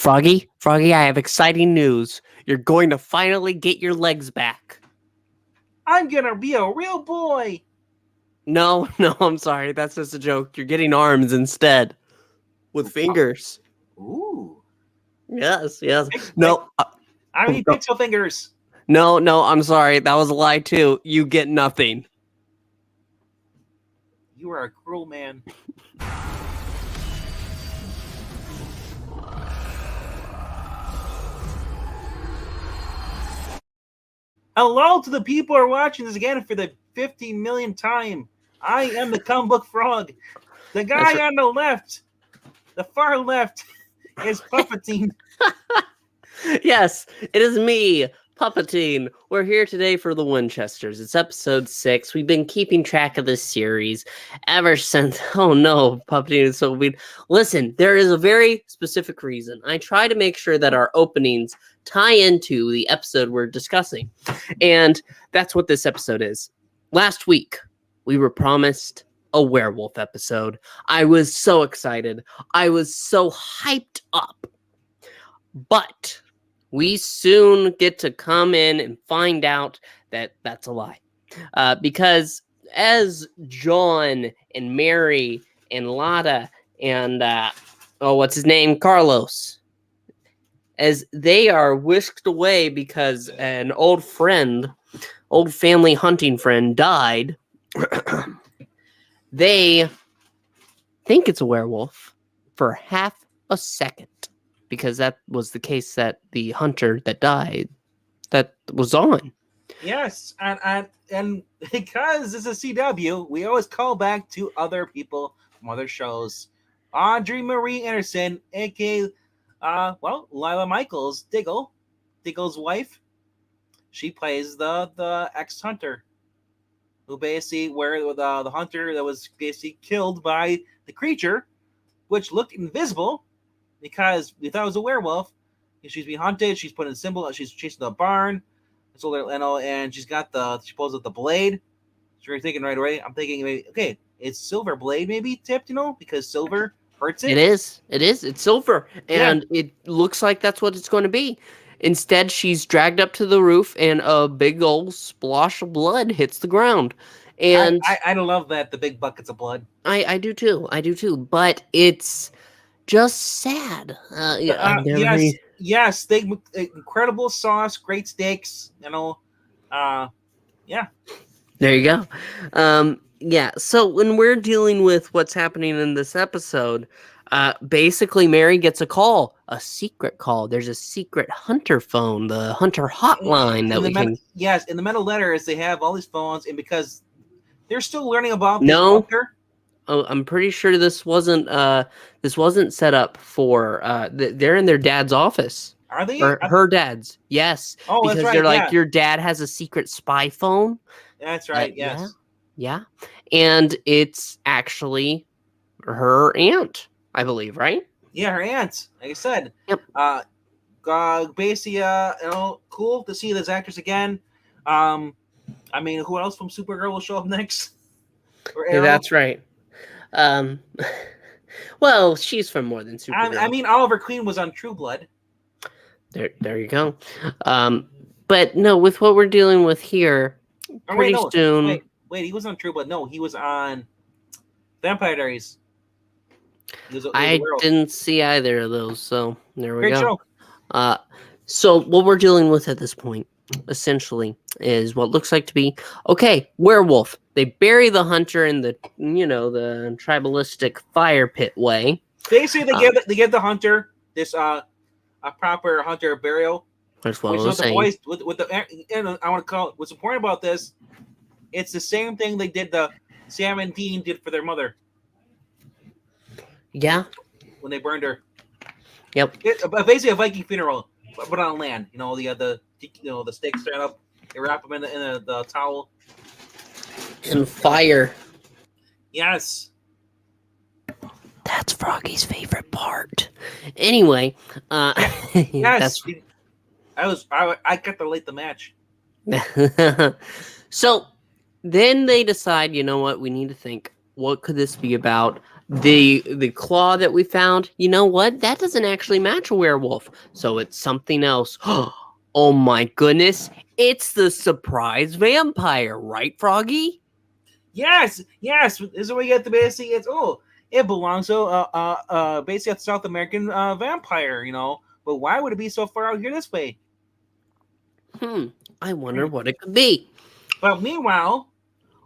Froggy, I have exciting news. You're going to finally get your legs back. I'm gonna be a real boy. No, I'm sorry. That's just a joke. You're getting arms instead. With fingers. Ooh. Yes. No. I need pixel fingers. No, I'm sorry. That was a lie too. You get nothing. You are a cruel man. Hello to the people who are watching this again for the 50 millionth time. I am the comic book frog. The guy on the left, the far left, is Puppeting. Yes, it is me, Puppeting. We're here today for the Winchesters. It's episode 6. We've been keeping track of this series ever since. Oh no, Puppeting is so weird. Listen, there is a very specific reason. I try to make sure that our openings tie into the episode we're discussing. And that's what this episode is. Last week, we were promised a werewolf episode. I was so excited. I was so hyped up. But we soon get to come in and find out that that's a lie. Because as John and Mary and Lotta and, what's his name? Carlos. As they are whisked away because an old family hunting friend died, they think it's a werewolf for half a second. Because that was the case that the hunter that died that was on. Yes, and because this is CW, we always call back to other people from other shows. Audrey Marie Anderson, aka Lila Michaels, Diggle's wife. She plays the ex-hunter, who basically the hunter that was basically killed by the creature, which looked invisible. Because we thought it was a werewolf. She's being hunted. She's put in symbol. She's chasing the barn. So and she pulls out the blade. So you're thinking right away. I'm thinking maybe it's silver blade maybe tipped, because silver hurts it. It is. It's silver, and it looks like that's what it's going to be. Instead, she's dragged up to the roof, and a big old splosh of blood hits the ground. And I love that, the big buckets of blood. I do too. But it's just sad. Yes, incredible sauce, great steaks, yeah. There you go. Yeah, so when we're dealing with what's happening in this episode, basically Mary gets a secret call. There's a secret hunter phone, the hunter hotline that we can... Yes, in the metal letters, they have all these phones, and because they're still learning about this hunter... Oh, I'm pretty sure this wasn't set up for they're in their dad's office. Are they? Or her dad's. Yes. Oh, because that's right. They're like, your dad has a secret spy phone. That's right. Yes. Yeah. And it's actually her aunt, I believe, right? Yeah, her aunt. Like I said. Yep. Basically, cool to see this actress again. I mean, who else from Supergirl will show up next? Yeah, that's right. Well, she's from more than Supergirl. I mean, Oliver Queen was on True Blood. There you go. But no, with what we're dealing with here, soon. Wait, he was on True Blood. No, he was on Vampire Diaries. I didn't see either of those, so there we go. Show. So what we're dealing with at this point, essentially, is what looks like to be werewolf. They bury the hunter in the the tribalistic fire pit way. Basically, they give the hunter this a proper hunter burial. That's what I was saying. I want to call it. What's important about this? It's the same thing they did. Sam and Dean did for their mother. Yeah. When they burned her. Yep. Basically a Viking funeral, but on land. The stakes stand up. They wrap them in the towel. And fire. Yes. That's Froggy's favorite part. Anyway, yes. I got to late the match. So then they decide, you know what, we need to think, what could this be about? The claw that we found, you know what? That doesn't actually match a werewolf. So it's something else. Oh my goodness. It's the surprise vampire, right, Froggy? Yes, yes. This is where we get the basically. It belongs to basically a South American vampire, But why would it be so far out here this way? Hmm. I wonder what it could be. But meanwhile,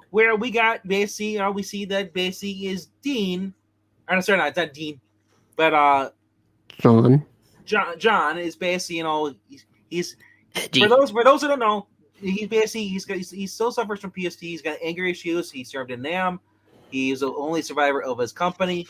where we got basically, we see that basically is Dean. Or sorry, not it's not Dean, but John. John is basically, he's Edgy. for those who don't know, he's basically he still suffers from PST. He's got anger issues. He served in Nam. He's the only survivor of his company,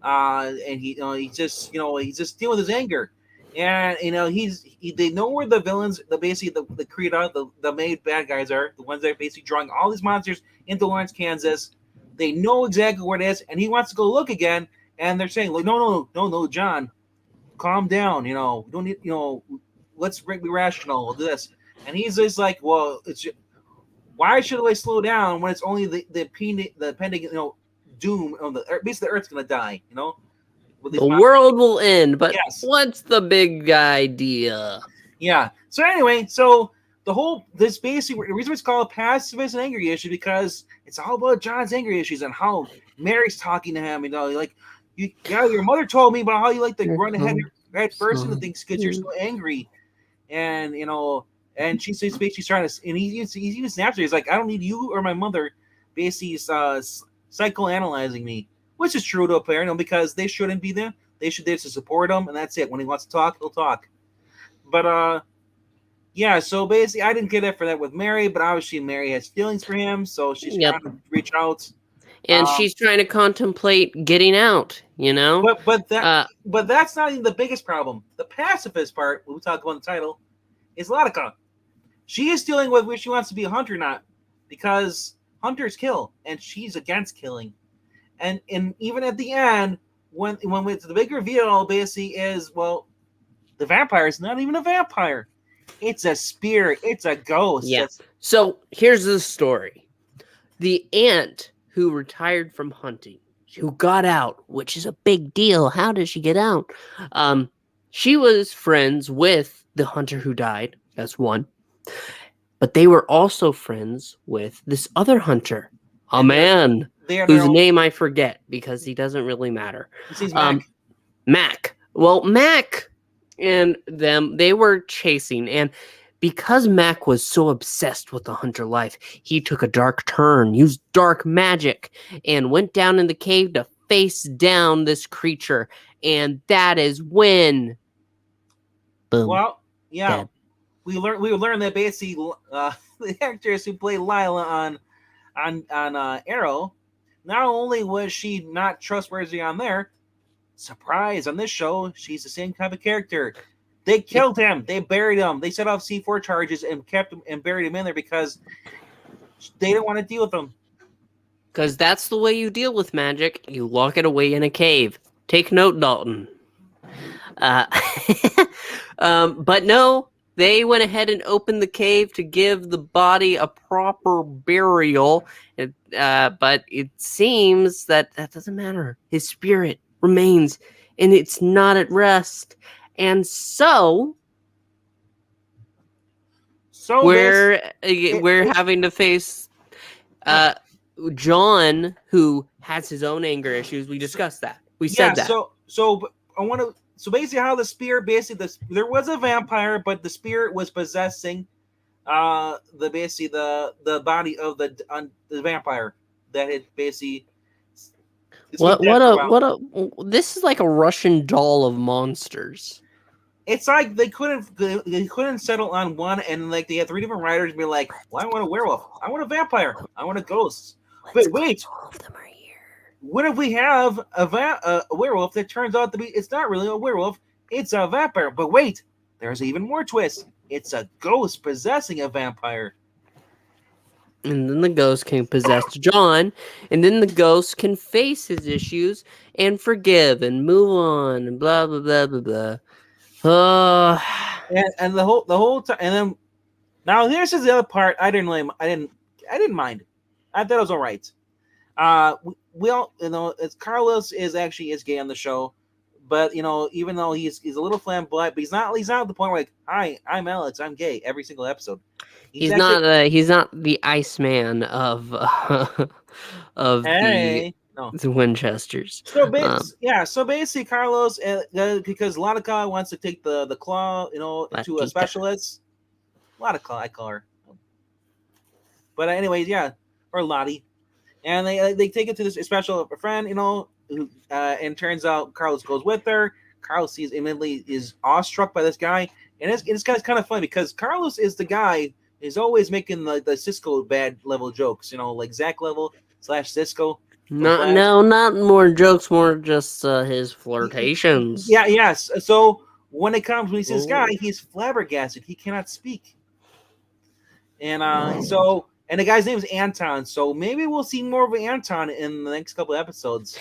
and he's just dealing with his anger, and they know where the villains, basically the Akrida, the main bad guys are, the ones that are basically drawing all these monsters into Lawrence, Kansas. They know exactly where it is, and he wants to go look again. And they're saying, like, no, John, calm down. We don't need, let's be rational. We'll do this. And he's just like, well, why should I slow down when it's only the pending, doom on basically the Earth's gonna die. The world will end, but yes. What's the big idea? Yeah. So anyway, this basically, the reason it's called pacifist and angry issue because it's all about John's angry issues and how Mary's talking to him. Like, your mother told me about how you like to run ahead right first into things because you're so angry, and and she's basically trying to, and he even snaps her. He's like, I don't need you or my mother, basically psychoanalyzing me, which is true to a parent, because they shouldn't be there. They should there to support him, and that's it. When he wants to talk, he'll talk. But yeah, so basically, I didn't get it for that with Mary, but obviously Mary has feelings for him, so she's trying to reach out, and she's trying to contemplate getting out. But that's not even the biggest problem. The pacifist part, when we talk about the title, is Latika. She is dealing with whether she wants to be a hunter or not, because hunters kill, and she's against killing. And even at the end, when it's the big reveal, basically is, well, the vampire is not even a vampire. It's a spirit. It's a ghost. Yeah. So here's the story. The aunt who retired from hunting, who got out, which is a big deal. How did she get out? She was friends with the hunter who died. That's one. But they were also friends with this other hunter, a man whose name I forget because he doesn't really matter. Mac. Well, Mac and them, they were chasing, and because Mac was so obsessed with the hunter life, he took a dark turn, used dark magic, and went down in the cave to face down this creature. And that is when, boom. Well, yeah, dead. we learned that basically the actress who played Lila on Arrow, not only was she not trustworthy on there, surprise, on this show, she's the same type of character. They killed him. They buried him. They set off C4 charges and kept him and buried him in there because they didn't want to deal with him. Because that's the way you deal with magic. You lock it away in a cave. Take note, Dalton. But no, they went ahead and opened the cave to give the body a proper burial. But it seems that doesn't matter. His spirit remains, and it's not at rest. And so we're having to face John, who has his own anger issues. We discussed that. We said that. So I want to. So basically, how the spirit there was a vampire, but the spirit was possessing the body of the vampire that had basically. This is like a Russian doll of monsters. It's like they couldn't settle on one, and like they had three different writers be like, well, I want a werewolf, I want a vampire, I want a ghost. But wait, all of them are here. What if we have a werewolf that turns out to be, it's not really a werewolf, it's a vampire. But wait, there's even more twist. It's a ghost possessing a vampire. And then the ghost can possess John, and then the ghost can face his issues and forgive and move on and blah blah blah blah blah. And the whole time, and then now here's the other part. I didn't mind. I thought it was all right. we all, it's Carlos is gay on the show, but even though he's a little flamboyant, but he's not at the point where like, hi, I'm Alex, I'm gay every single episode. He's actually, He's not the Iceman of of hey, no. the Winchesters. So Um, so basically, Carlos, because Latika wants to take the claw, to a Latika. specialist. Latika, I call her. But anyways, yeah, or Lottie, and they take it to this special friend, who, and turns out Carlos goes with her. Carlos sees immediately is awestruck by this guy, and it's kind of funny because Carlos is the guy is always making the Cisco bad level jokes, like Zach level / Cisco from Flash. No, not more jokes, more just his flirtations. Yeah, yes. So when he sees this guy, Oh. he's flabbergasted. He cannot speak, and the guy's name is Anton. So maybe we'll see more of Anton in the next couple of episodes.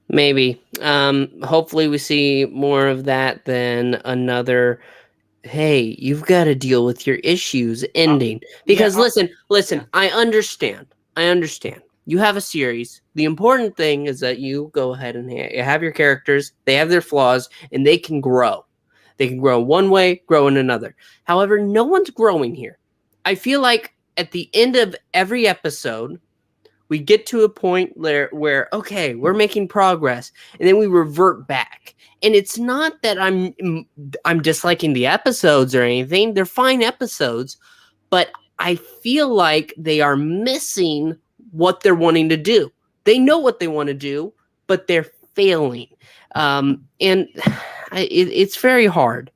Maybe. Hopefully we see more of that than another. Hey, you've got to deal with your issues ending. Yeah, Because listen, yeah. I understand. You have a series. The important thing is that you go ahead and have your characters. They have their flaws, and they can grow. They can grow one way, grow in another. However, no one's growing here. I feel like at the end of every episode, we get to a point where okay, we're making progress, and then we revert back. And it's not that I'm disliking the episodes or anything. They're fine episodes, but I feel like they are missing what they're wanting to do. They know what they want to do, but they're failing. And it's very hard.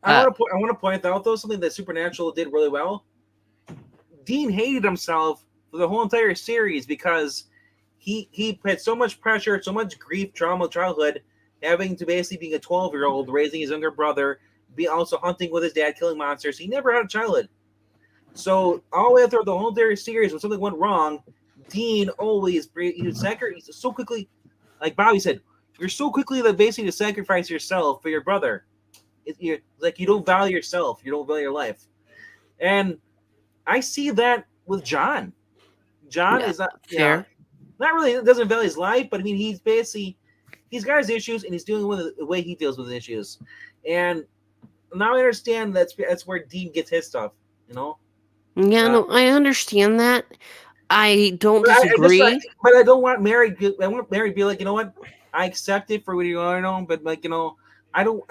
I want to point out though something that Supernatural did really well. Dean hated himself for the whole entire series because he had so much pressure, so much grief, trauma, childhood, having to basically being a 12-year-old, raising his younger brother, be also hunting with his dad, killing monsters. He never had a childhood. So all the way through the whole entire series, when something went wrong, Dean always he's so quickly, like Bobby said, you're so quickly that basically to sacrifice yourself for your brother. You're like you don't value yourself, you don't value your life, and I see that with John. John Yeah, is not fair. not really doesn't value his life, but I mean he's got his issues and he's dealing with it the way he deals with issues, and now I understand that's where Dean gets his stuff, Yeah, no, I understand that. I don't But disagree. but I don't want Mary. I want Mary to be like, you know what? I accept it for what you are, but like, I don't.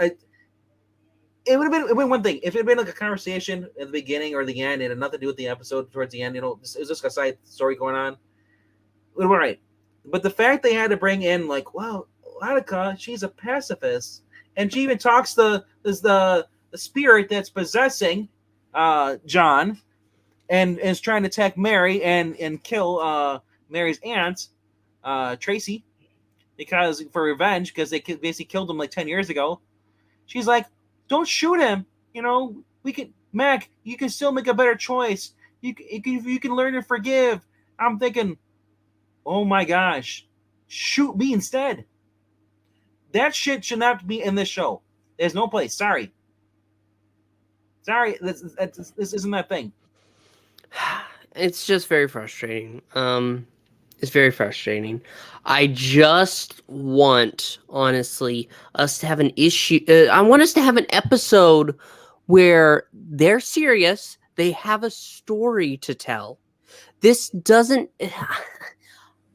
It would have been one thing if it had been like a conversation at the beginning or the end. It had nothing to do with the episode towards the end. It was just a side story going on. It would have been right. But the fact they had to bring in like, wow, Latika, she's a pacifist, and she even talks the spirit that's possessing John and is trying to attack Mary and kill Mary's aunt, Tracy, because for revenge, because they basically killed him like 10 years ago. She's like, don't shoot him. We can, Mac, you can still make a better choice. You can learn to forgive. I'm thinking, oh my gosh, shoot me instead. That shit should not be in this show. There's no place. Sorry, this isn't that thing. It's just very frustrating. It's very frustrating. I just want, honestly, us to have an issue. I want us to have an episode where they're serious. They have a story to tell. This doesn't.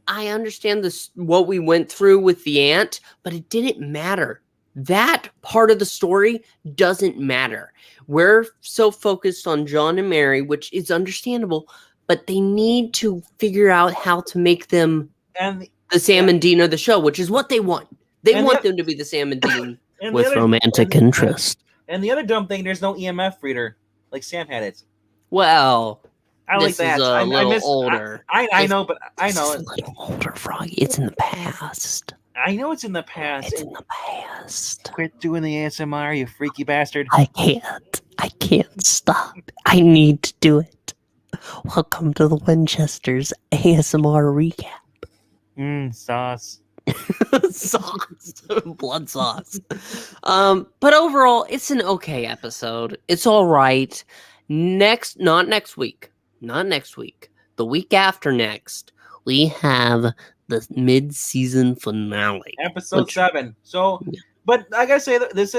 I understand this what we went through with the ant, but it didn't matter. That part of the story doesn't matter. We're so focused on John and Mary, which is understandable, but they need to figure out how to make them And the Sam and Dean of the show, which is what they want. They And want the- them to be the Sam and Dean and with the other, romantic interest. And the other dumb thing, there's no EMF reader like Sam had it. Well, I like this that. is a I little miss, older. I know, but I know It's a little older, Froggy. It's in the past. I know it's in the past. It's in the past. Quit doing the ASMR, you freaky bastard. I can't stop. I need to do it. Welcome to the Winchesters ASMR recap. Sauce. Sauce. Blood sauce. But overall, it's an okay episode. It's all right. Not next week. The week after next, we have the mid-season finale. Episode 7. So, Yeah. but I gotta say that this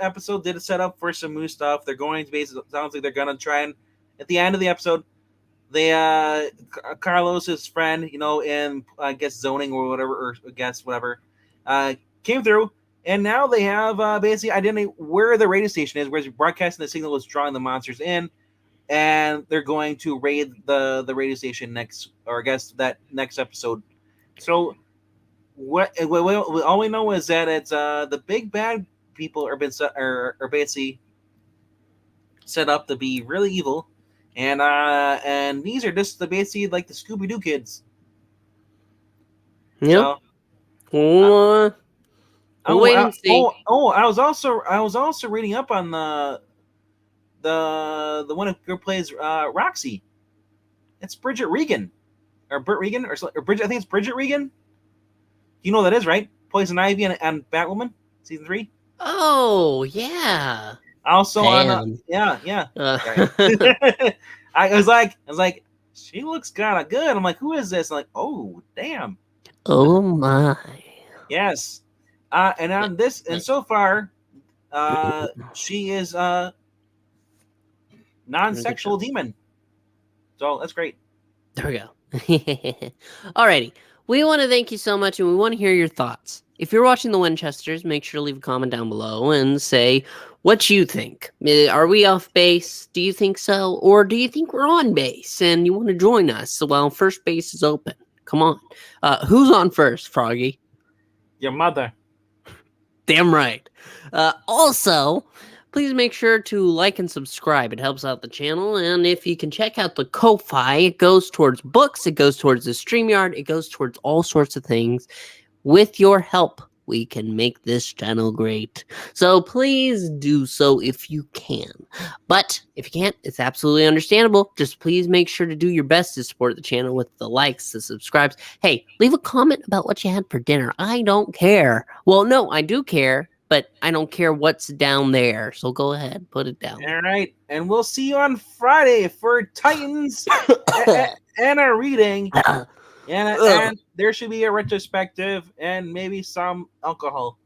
episode did set up for some new stuff. They're going to basically sounds like they're gonna try and at the end of the episode, they Carlos's friend, in I guess zoning or whatever, or I guess whatever, came through, and now they have basically identity where the radio station is, where it's broadcasting the signal is drawing the monsters in, and they're going to raid the radio station next, or I guess that next episode. So all we know is that it's the big bad people are basically set up to be really evil, and these are just basically like the Scooby Doo kids. Yep. So, we'll wait and see. I was also reading up on the one who plays Roxy. It's Bridget Regan, or Britt Regan, or Bridget. I think it's Bridget Regan. You know who that is, right? Poison Ivy and Batwoman, season 3. Oh yeah. Also Damn. on yeah. I was like, she looks kind of good. I'm like, who is this? I'm like, oh damn. Oh my. Yes. And on this, and so far, she is a non-sexual demon. So that's great. There we go. Alrighty. We want to thank you so much, and we want to hear your thoughts. If you're watching the Winchesters, make sure to leave a comment down below and say what you think. Are we off base? Do you think so? Or do you think we're on base and you want to join us? Well, first base is open. Come on. Who's on first, Froggy? Your mother. Damn right. Also, please make sure to like and subscribe. It helps out the channel. And if you can check out the Ko-Fi, it goes towards books, it goes towards the StreamYard, it goes towards all sorts of things. With your help, we can make this channel great. So please do so if you can. But if you can't, it's absolutely understandable. Just please make sure to do your best to support the channel with the likes, the subscribes. Hey, leave a comment about what you had for dinner. I don't care. Well, no, I do care, but I don't care what's down there. So go ahead, put it down. All right. And we'll see you on Friday for Titans and a reading. And there should be a retrospective and maybe some alcohol.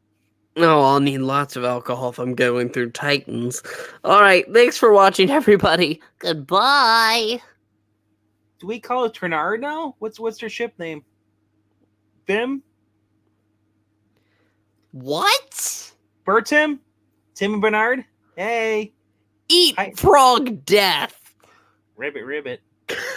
No, I'll need lots of alcohol if I'm going through Titans. All right, thanks for watching, everybody. Goodbye. Do we call it Trinard now? What's their ship name? Bim? What? Bertim? Tim and Bernard? Hey. Eat frog death. Ribbit.